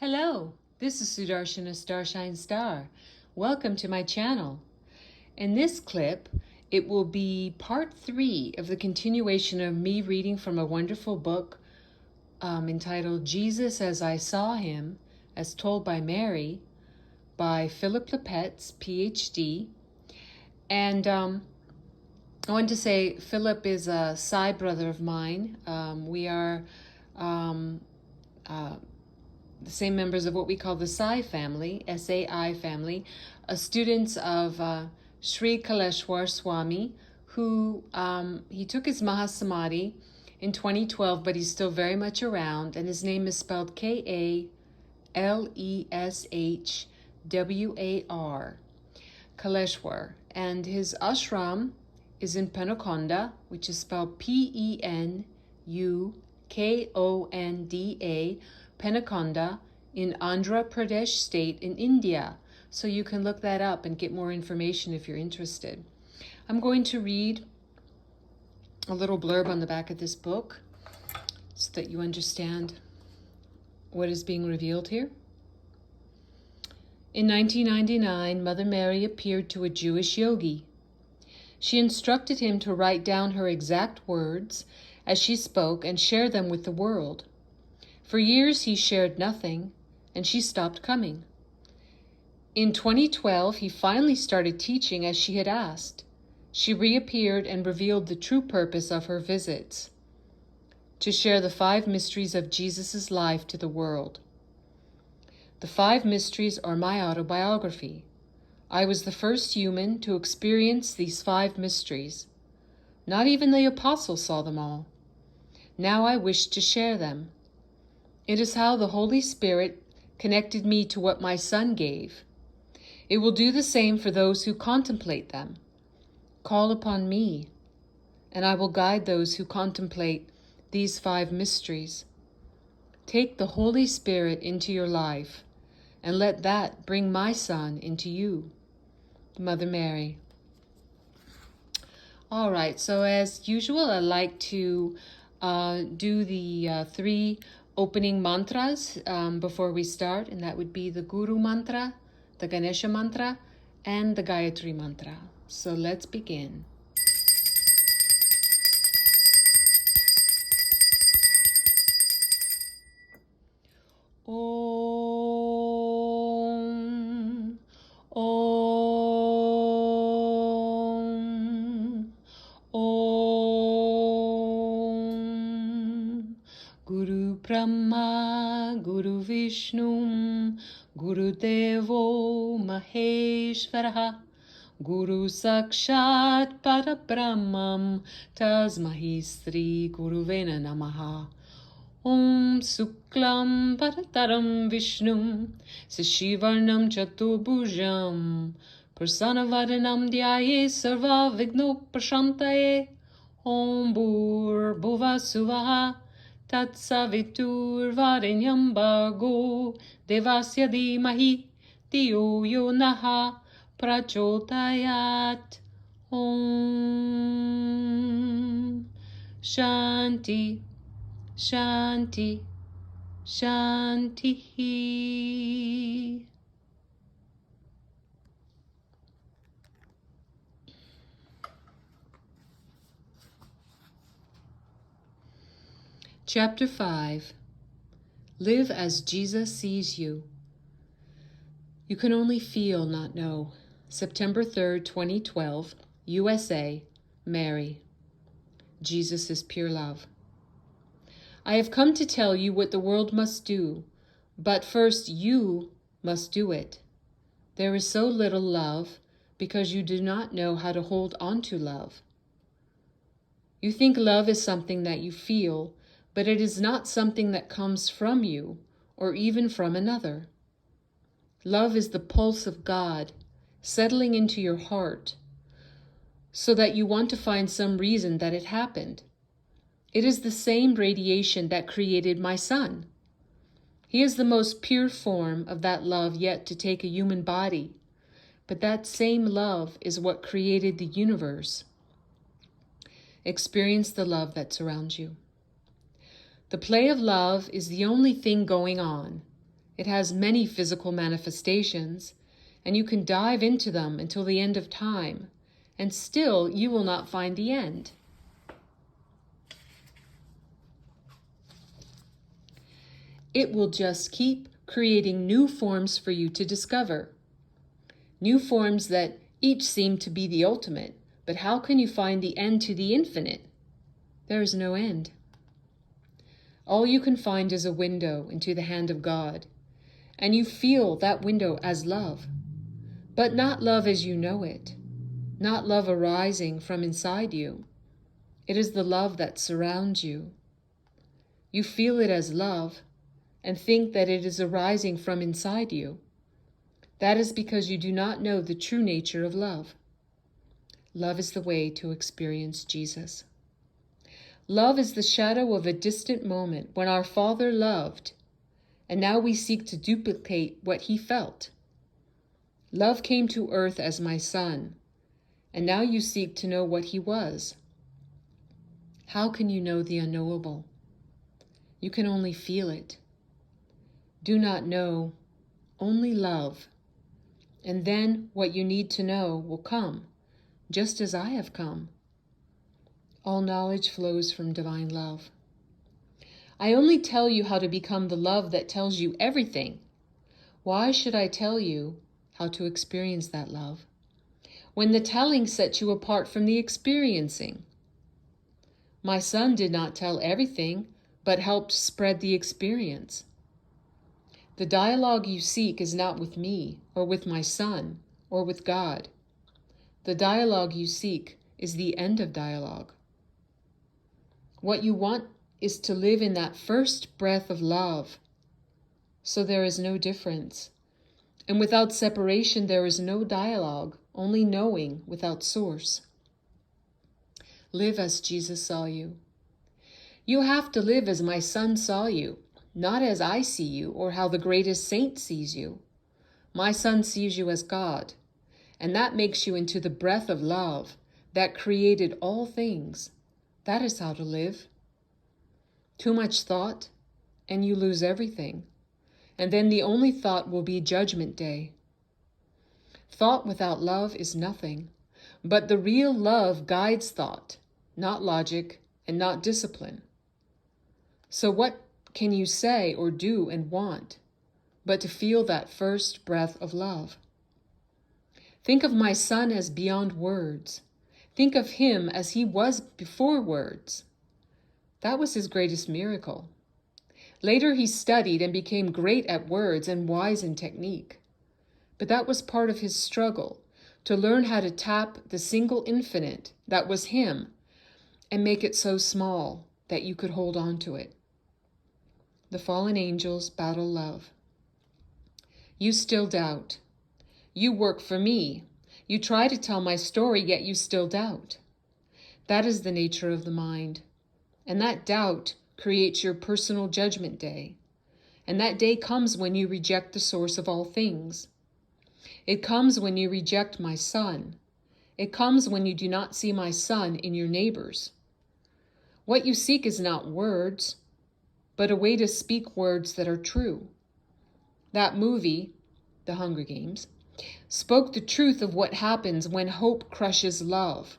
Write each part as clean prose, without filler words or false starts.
Hello, this is Sudarshana Starshine Star. Welcome to my channel. In this clip, it will be part 3 of the continuation of me reading from a wonderful book entitled Jesus as I Saw Him, as Told by Mary, by Philip Lipetz, PH.D. And I want to say Philip is a side brother of mine. We are the same members of what we call the Sai family, S-A-I family, students of Sri Kaleshwar Swami, who he took his Mahasamadhi in 2012, but he's still very much around, and his name is spelled K-A-L-E-S-H-W-A-R, Kaleshwar, and his ashram is in Penukonda, which is spelled P-E-N-U-K-O-N-D-A, Penukonda, in Andhra Pradesh state in India. So you can look that up and get more information if you're interested. I'm going to read a little blurb on the back of this book so that you understand what is being revealed here. In 1999, Mother Mary appeared to a Jewish yogi. She instructed him to write down her exact words as she spoke and share them with the world. For years he shared nothing, and she stopped coming. In 2012, he finally started teaching as she had asked. She reappeared and revealed the true purpose of her visits: to share the 5 mysteries of Jesus' life to the world. The 5 mysteries are my autobiography. I was the first human to experience these 5 mysteries. Not even the apostles saw them all. Now I wish to share them. It is how the Holy Spirit connected me to what my Son gave. It will do the same for those who contemplate them. Call upon me, and I will guide those who contemplate these 5 mysteries. Take the Holy Spirit into your life, and let that bring my Son into you. Mother Mary. All right, so as usual, I like to do the 3 opening mantras before we start, and that would be the Guru mantra, the Ganesha mantra, and the Gayatri mantra. So let's begin. Om, Om, Om. Guru Brahma, Guru Vishnu, Guru Devo Maheshwaraha, Guru Sakshat Parabrahmam, Tasmahi Sri Guruvena Namaha. Om Suklam Parataram Vishnum, Sashivarnam Chatubhujam, Prasanavadanam Dhyaye Sarva Vigno Prashantaye. Om Bhur Bhuva Suvaha Tatsavitur Varenyam Bhargo Devasya Dhimahi Dhiyo Yo Naha Prachodayat. Om Shanti Shanti Shanti. Chapter 5. Live as Jesus sees you. You can only feel, not know. September 3rd, 2012, USA, Mary. Jesus is pure love. I have come to tell you what the world must do, but first you must do it. There is so little love because you do not know how to hold on to love. You think love is something that you feel, but it is not something that comes from you or even from another. Love is the pulse of God settling into your heart so that you want to find some reason that it happened. It is the same radiation that created my Son. He is the most pure form of that love yet to take a human body, but that same love is what created the universe. Experience the love that surrounds you. The play of love is the only thing going on. It has many physical manifestations, and you can dive into them until the end of time, and still you will not find the end. It will just keep creating new forms for you to discover. New forms that each seem to be the ultimate, but how can you find the end to the infinite? There is no end. All you can find is a window into the hand of God, and you feel that window as love, but not love as you know it, not love arising from inside you. It is the love that surrounds you. You feel it as love and think that it is arising from inside you. That is because you do not know the true nature of love. Love is the way to experience Jesus. Love is the shadow of a distant moment when our Father loved, and now we seek to duplicate what he felt. Love came to earth as my son, and now you seek to know what he was. How can you know the unknowable? You can only feel it. Do not know, only love. And then what you need to know will come, just as I have come. All knowledge flows from divine love. I only tell you how to become the love that tells you everything. Why should I tell you how to experience that love, when the telling sets you apart from the experiencing? My son did not tell everything, but helped spread the experience. The dialogue you seek is not with me, or with my son, or with God. The dialogue you seek is the end of dialogue. What you want is to live in that first breath of love. So there is no difference. And without separation, there is no dialogue, only knowing without source. Live as Jesus saw you. You have to live as my son saw you, not as I see you or how the greatest saint sees you. My son sees you as God, and that makes you into the breath of love that created all things. That is how to live. Too much thought, and you lose everything. And then the only thought will be Judgment Day. Thought without love is nothing, but the real love guides thought, not logic and not discipline. So what can you say or do and want but to feel that first breath of love? Think of my son as beyond words. Think of him as he was before words. That was his greatest miracle. Later he studied and became great at words and wise in technique. But that was part of his struggle, to learn how to tap the single infinite that was him and make it so small that you could hold on to it. The fallen angels battle love. You still doubt. You work for me. You try to tell my story, yet you still doubt. That is the nature of the mind. And that doubt creates your personal judgment day. And that day comes when you reject the source of all things. It comes when you reject my son. It comes when you do not see my son in your neighbors. What you seek is not words, but a way to speak words that are true. That movie, The Hunger Games, spoke the truth of what happens when hope crushes love.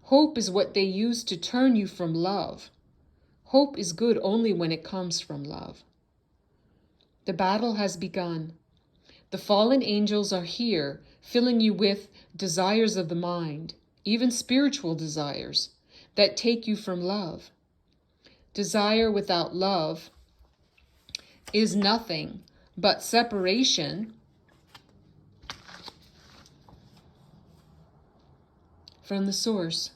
Hope is what they use to turn you from love. Hope is good only when it comes from love. The battle has begun. The fallen angels are here, filling you with desires of the mind, even spiritual desires, that take you from love. Desire without love is nothing but separation from the source.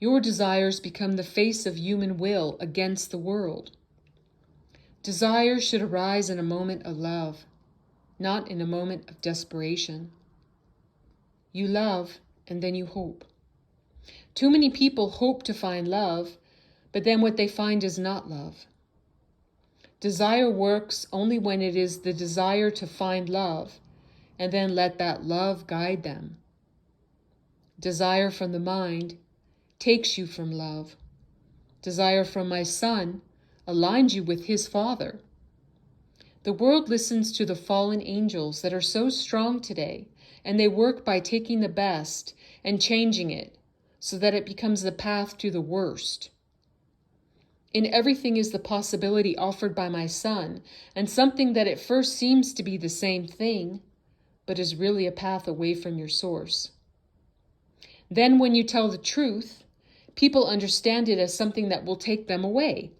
Your desires become the face of human will against the world. Desire should arise in a moment of love, not in a moment of desperation. You love, and then you hope. Too many people hope to find love, but then what they find is not love. Desire works only when it is the desire to find love, and then let that love guide them. Desire from the mind takes you from love. Desire from my son aligns you with his father. The world listens to the fallen angels that are so strong today, and they work by taking the best and changing it so that it becomes the path to the worst. In everything is the possibility offered by my Son, and something that at first seems to be the same thing, but is really a path away from your source. Then when you tell the truth, people understand it as something that will take them away.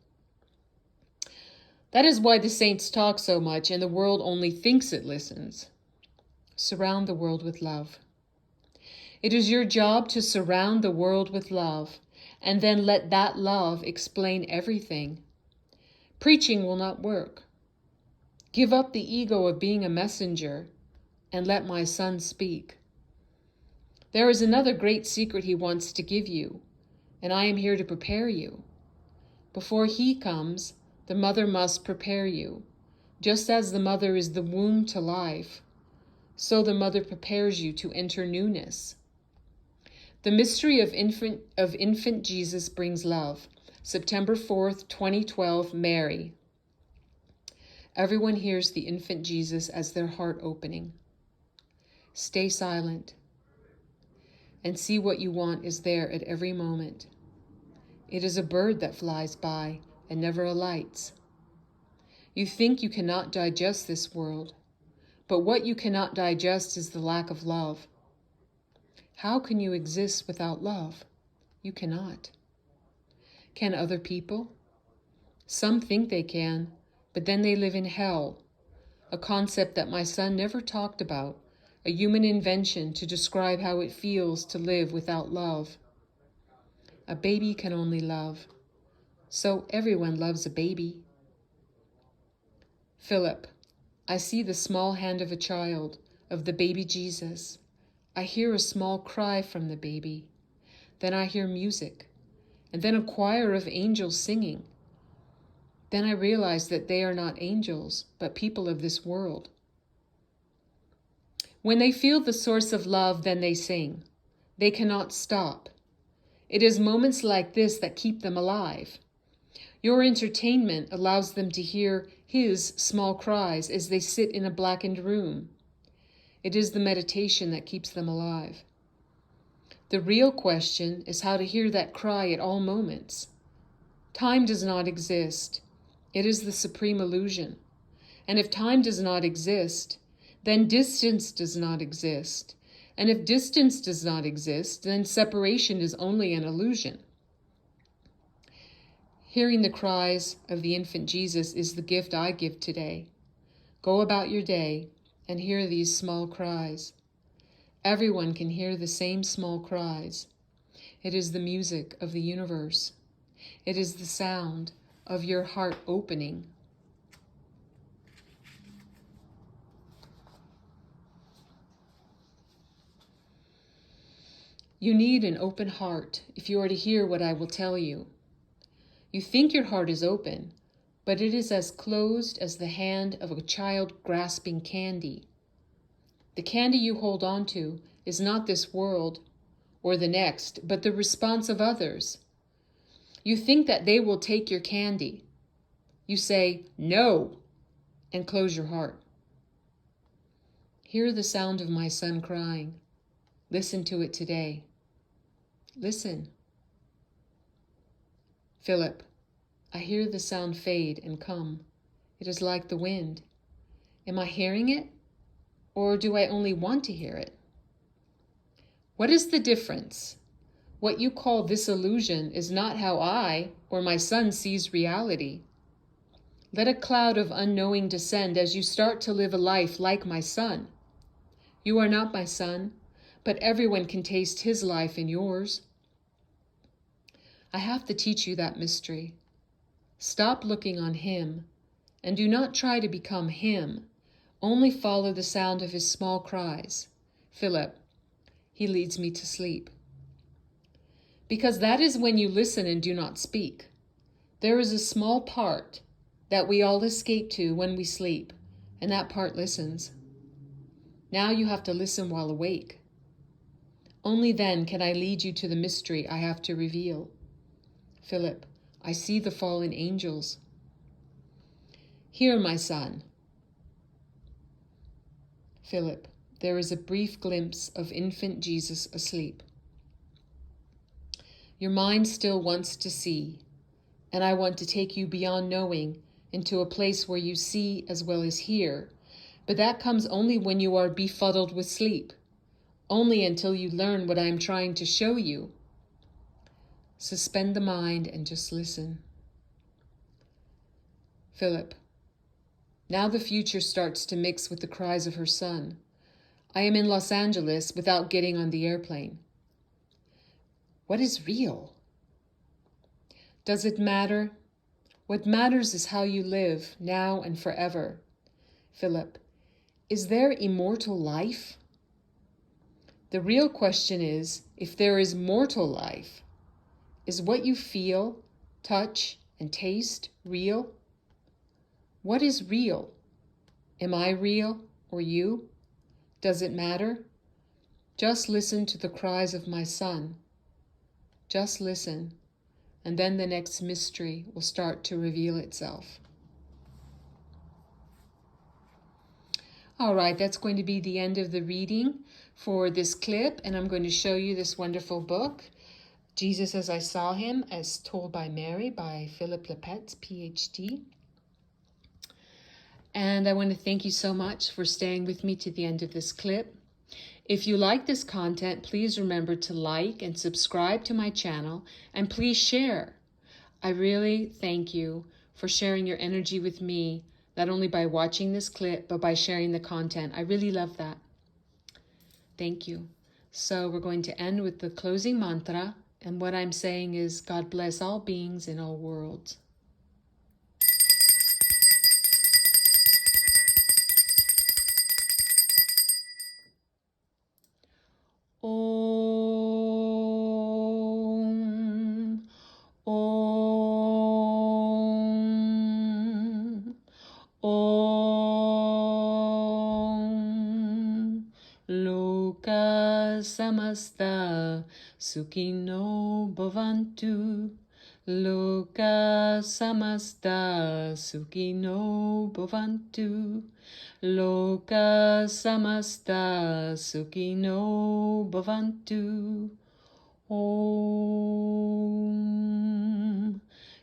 That is why the saints talk so much and the world only thinks it listens. Surround the world with love. It is your job to surround the world with love, and then let that love explain everything. Preaching will not work. Give up the ego of being a messenger and let my Son speak. There is another great secret he wants to give you, and I am here to prepare you. Before he comes, the mother must prepare you. Just as the mother is the womb to life, so the mother prepares you to enter newness. The mystery of infant Jesus brings love. September 4th, 2012, Mary. Everyone hears the infant Jesus as their heart opening. Stay silent and see what you want is there at every moment. It is a bird that flies by and never alights. You think you cannot digest this world, but what you cannot digest is the lack of love. How can you exist without love? You cannot. Can other people? Some think they can, but then they live in hell, a concept that my Son never talked about, a human invention to describe how it feels to live without love. A baby can only love, so everyone loves a baby. Philip, I see the small hand of a child, of the baby Jesus. I hear a small cry from the baby. Then I hear music, and then a choir of angels singing. Then I realize that they are not angels, but people of this world. When they feel the source of love, then they sing. They cannot stop. It is moments like this that keep them alive. Your entertainment allows them to hear his small cries as they sit in a blackened room. It is the meditation that keeps them alive. The real question is how to hear that cry at all moments. Time does not exist. It is the supreme illusion. And if time does not exist, then distance does not exist. And if distance does not exist, then separation is only an illusion. Hearing the cries of the infant Jesus is the gift I give today. Go about your day and hear these small cries. Everyone can hear the same small cries. It is the music of the universe. It is the sound of your heart opening. You need an open heart if you are to hear what I will tell you. You think your heart is open, but it is as closed as the hand of a child grasping candy. The candy you hold on to is not this world or the next, but the response of others. You think that they will take your candy. You say, no, and close your heart. Hear the sound of my Son crying. Listen to it today. Listen. Philip, I hear the sound fade and come. It is like the wind. Am I hearing it, or do I only want to hear it? What is the difference? What you call this illusion is not how I or my Son sees reality. Let a cloud of unknowing descend as you start to live a life like my Son. You are not my Son, but everyone can taste his life in yours. I have to teach you that mystery. Stop looking on him, and do not try to become him. Only follow the sound of his small cries. Philip, he leads me to sleep. Because that is when you listen and do not speak. There is a small part that we all escape to when we sleep, and that part listens. Now you have to listen while awake. Only then can I lead you to the mystery I have to reveal. Philip, I see the fallen angels. Hear, my son, Philip, there is a brief glimpse of infant Jesus asleep. Your mind still wants to see, and I want to take you beyond knowing into a place where you see as well as hear, but that comes only when you are befuddled with sleep, only until you learn what I am trying to show you. Suspend the mind and just listen. Philip, now the future starts to mix with the cries of her son. I am in Los Angeles without getting on the airplane. What is real? Does it matter? What matters is how you live now and forever. Philip, is there immortal life? The real question is, if there is mortal life, is what you feel, touch, and taste real? What is real? Am I real or you? Does it matter? Just listen to the cries of my son. Just listen, and then the next mystery will start to reveal itself. All right, that's going to be the end of the reading for this clip, and I'm going to show you this wonderful book, Jesus as I Saw Him, as Told by Mary, by Philip Lipetz, PH.D. And I want to thank you so much for staying with me to the end of this clip. If you like this content, please remember to like and subscribe to my channel, and please share. I really thank you for sharing your energy with me, not only by watching this clip, but by sharing the content. I really love that. Thank you. So we're going to end with the closing mantra, and what I'm saying is, God bless all beings in all worlds. Om, Om, Om. Loka samasta sukhino bhavantu. Loka samasta sukhino bhavantu. Loka samasta sukhino bhavantu. Om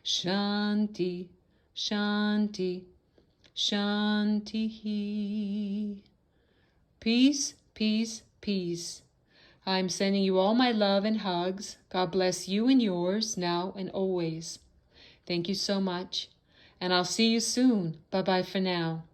Shanti, Shanti, Shanti. Peace, peace, peace. I'm sending you all my love and hugs. God bless you and yours now and always. Thank you so much, and I'll see you soon. Bye-bye for now.